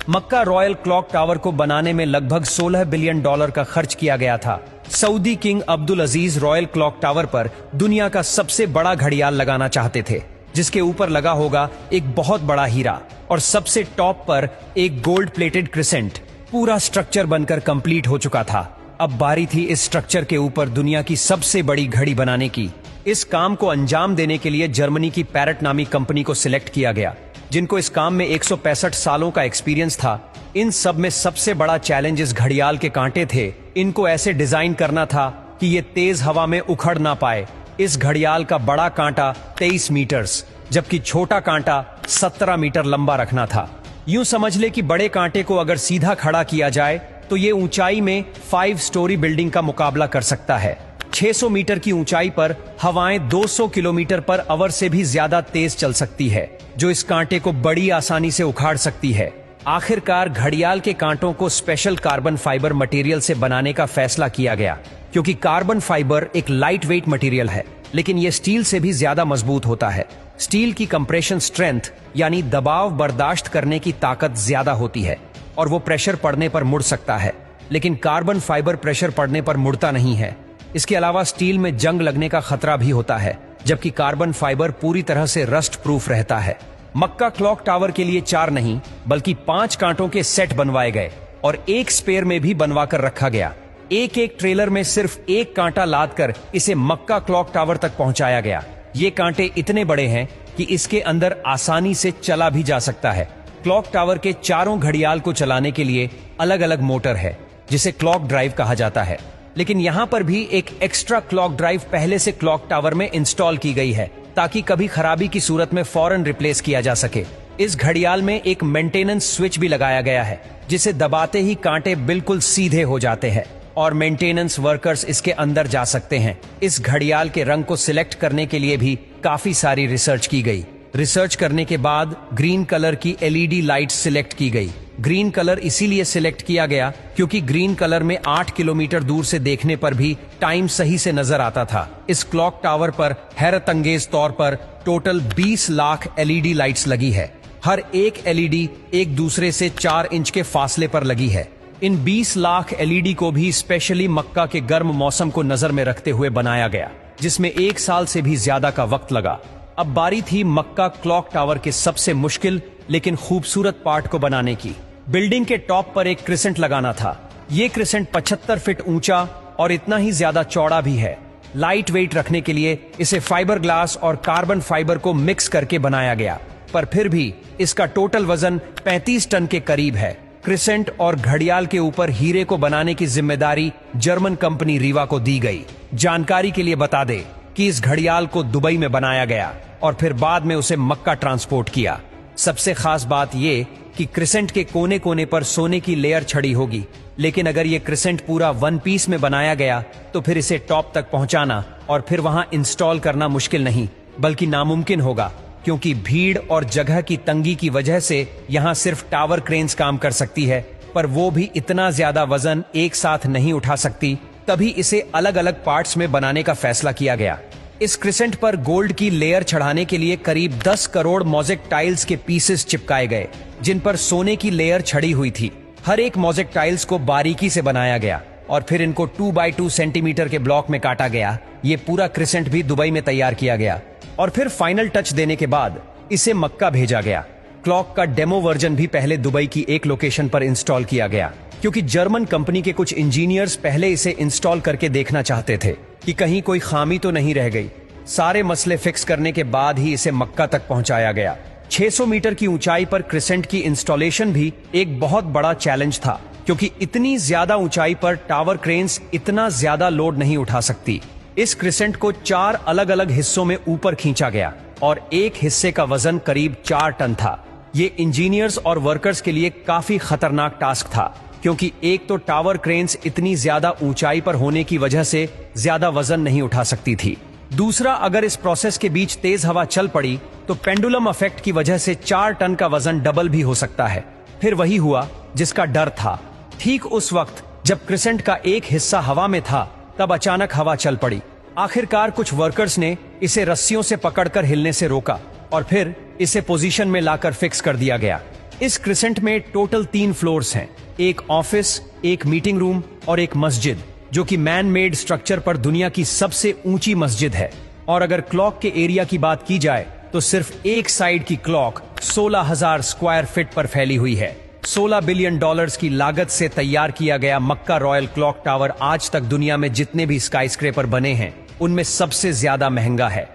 मक्का royal clock tower को बनाने में लगभग $16 बिलियन का खर्च किया गया था। सऊदी किंग अब्दुल अजीज रॉयल क्लॉक टावर पर दुनिया का सबसे बड़ा घड़ियाल लगाना चाहते थे, जिसके ऊपर लगा होगा एक बहुत बड़ा हीरा और सबसे टॉप पर एक गोल्ड प्लेटेड क्रिसेंट। पूरा स्ट्रक्चर बनकर कंप्लीट हो चुका था। अब बारी थी इस स्ट्रक्चर के ऊपर दुनिया की सबसे बड़ी घड़ी बनाने की। इस काम को अंजाम देने के लिए जर्मनी की पैरेट नामी कंपनी को सिलेक्ट किया गया, जिनको इस काम में 165 सालों का एक्सपीरियंस था। इन सब में सबसे बड़ा चैलेंज इस घड़ियाल के कांटे थे। इनको ऐसे डिजाइन करना था कि ये तेज हवा में उखड़ ना पाए। इस घड़ियाल का बड़ा कांटा 23 मीटर्स जबकि छोटा कांटा 17 मीटर लंबा रखना था। यूं समझ ले कि बड़े कांटे को अगर सीधा खड़ा किया जाए तो ये ऊंचाई में 5 स्टोरी बिल्डिंग का मुकाबला कर सकता है। 600 मीटर की ऊंचाई पर हवाएं 200 किलोमीटर पर आवर से भी ज्यादा तेज चल सकती है, जो इस कांटे को बड़ी आसानी से उखाड़ सकती है। आखिरकार घड़ियाल के कांटों को स्पेशल कार्बन फाइबर मटेरियल से बनाने का फैसला किया गया, क्योंकि कार्बन फाइबर एक लाइट वेट मटेरियल है, लेकिन यह स्टील से भी ज्यादा मजबूत होता है। स्टील की कंप्रेशन स्ट्रेंथ यानी दबाव बर्दाश्त करने की ताकत ज्यादा होती है और वो प्रेशर पड़ने पर मुड़ सकता है, लेकिन कार्बन फाइबर प्रेशर पड़ने पर मुड़ता नहीं है। इसके अलावा स्टील में जंग लगने का खतरा भी होता है, जबकि कार्बन फाइबर पूरी तरह से रस्ट प्रूफ रहता है। मक्का क्लॉक टावर के लिए 4 नहीं बल्कि 5 कांटों के सेट बनवाए गए और एक स्पेयर में भी बनवा कर रखा गया। एक एक ट्रेलर में सिर्फ एक कांटा लाद कर इसे मक्का क्लॉक टावर तक पहुंचाया गया। ये कांटे इतने बड़े हैं कि इसके अंदर आसानी से चला भी जा सकता है। क्लॉक टावर के चारों घड़ियाल को चलाने के लिए अलग अलग मोटर है, जिसे क्लॉक ड्राइव कहा जाता है। लेकिन यहाँ पर भी एक एक्स्ट्रा क्लॉक ड्राइव पहले से क्लॉक टावर में इंस्टॉल की गई है, ताकि कभी खराबी की सूरत में फौरन रिप्लेस किया जा सके। इस घड़ियाल में एक मेंटेनेंस स्विच भी लगाया गया है, जिसे दबाते ही कांटे बिल्कुल सीधे हो जाते हैं और मेंटेनेंस वर्कर्स इसके अंदर जा सकते हैं। इस घड़ियाल के रंग को सिलेक्ट करने के लिए भी काफी सारी रिसर्च की गई। रिसर्च करने के बाद ग्रीन कलर की एलईडी लाइट सिलेक्ट की गई। ग्रीन कलर इसीलिए सिलेक्ट किया गया क्योंकि ग्रीन कलर में 8 किलोमीटर दूर से देखने पर भी टाइम सही से नजर आता था। इस क्लॉक टावर पर हैरत अंगेज तौर पर टोटल 20 लाख एलईडी लाइट्स लगी है। हर एक एलईडी एक दूसरे से 4 इंच के फासले पर लगी है। इन 20 लाख एलईडी को भी स्पेशली मक्का के गर्म मौसम को नजर में रखते हुए बनाया गया, जिसमें 1 साल से भी ज्यादा का वक्त लगा। अब बारी थी मक्का क्लॉक टावर के सबसे मुश्किल लेकिन खूबसूरत पार्ट को बनाने की। बिल्डिंग के टॉप पर एक क्रिसेंट लगाना था। ये क्रिसेंट 75 फीट ऊंचा और इतना ही ज्यादा चौड़ा भी है। लाइट वेट रखने के लिए इसे फाइबर ग्लास और कार्बन फाइबर को मिक्स करके बनाया गया, पर फिर भी इसका टोटल वजन 35 टन के करीब है। क्रिसेंट और घड़ियाल के ऊपर हीरे को बनाने की जिम्मेदारी जर्मन कंपनी रीवा को दी गई। जानकारी के लिए बता दे कि इस घड़ियाल को दुबई में बनाया गया और फिर बाद में उसे मक्का ट्रांसपोर्ट किया। सबसे खास बात यह कि क्रिसेंट के कोने कोने पर सोने की लेयर छड़ी होगी, लेकिन अगर ये क्रिसेंट पूरा 1 पीस में बनाया गया तो फिर इसे टॉप तक पहुंचाना और फिर वहां इंस्टॉल करना मुश्किल नहीं बल्कि नामुमकिन होगा, क्योंकि भीड़ और जगह की तंगी की वजह से यहां सिर्फ टावर क्रेन्स काम कर सकती है, पर वो भी इतना ज्यादा वजन एक साथ नहीं उठा सकती। तभी इसे अलग अलग पार्ट्स में बनाने का फैसला किया गया। इस क्रिसेंट पर गोल्ड की लेयर चढ़ाने के लिए करीब 10 करोड़ मोज़ेक टाइल्स के पीसेस चिपकाए गए, जिन पर सोने की लेयर छड़ी हुई थी। हर एक मोज़ेक टाइल्स को बारीकी से बनाया गया और फिर इनको 2 बाई 2 सेंटीमीटर के ब्लॉक में काटा गया। ये पूरा क्रिसेंट भी दुबई में तैयार किया गया और फिर फाइनल टच देने के बाद इसे मक्का भेजा गया। क्लॉक का डेमो वर्जन भी पहले दुबई की एक लोकेशन पर इंस्टॉल किया गया, क्योंकि जर्मन कंपनी के कुछ इंजीनियर्स पहले इसे इंस्टॉल करके देखना चाहते थे कि कहीं कोई खामी तो नहीं रह गई। सारे मसले फिक्स करने के बाद ही इसे मक्का तक पहुंचाया गया। 600 मीटर की ऊंचाई पर क्रिसेंट की इंस्टॉलेशन भी एक बहुत बड़ा चैलेंज था, क्योंकि इतनी ज्यादा ऊंचाई पर टावर क्रेन्स इतना ज्यादा लोड नहीं उठा सकती। इस क्रिसेंट को 4 अलग अलग हिस्सों में ऊपर खींचा गया और एक हिस्से का वजन करीब 4 टन था। ये इंजीनियर्स और वर्कर्स के लिए काफी खतरनाक टास्क था, क्योंकि एक तो टावर क्रेन्स इतनी ज्यादा ऊंचाई पर होने की वजह से ज्यादा वजन नहीं उठा सकती थी। दूसरा, अगर इस प्रोसेस के बीच तेज हवा चल पड़ी तो पेंडुलम इफेक्ट की वजह से 4 टन का वजन डबल भी हो सकता है। फिर वही हुआ जिसका डर था। ठीक उस वक्त जब क्रिसेंट का एक हिस्सा हवा में था, तब अचानक हवा चल पड़ी। आखिरकार कुछ वर्कर्स ने इसे रस्सियों से पकड़कर हिलने से रोका और फिर इसे पोजीशन में लाकर फिक्स कर दिया गया। इस क्रिसेंट में टोटल 3 फ्लोर्स हैं, एक ऑफिस, एक मीटिंग रूम और एक मस्जिद, जो कि मैन मेड स्ट्रक्चर पर दुनिया की सबसे ऊंची मस्जिद है। और अगर क्लॉक के एरिया की बात की जाए तो सिर्फ एक साइड की क्लॉक 16,000 स्क्वायर फीट पर फैली हुई है। $16 बिलियन की लागत से तैयार किया गया मक्का रॉयल क्लॉक टावर आज तक दुनिया में जितने भी स्काईस्क्रेपर बने हैं उनमें सबसे ज्यादा महंगा है।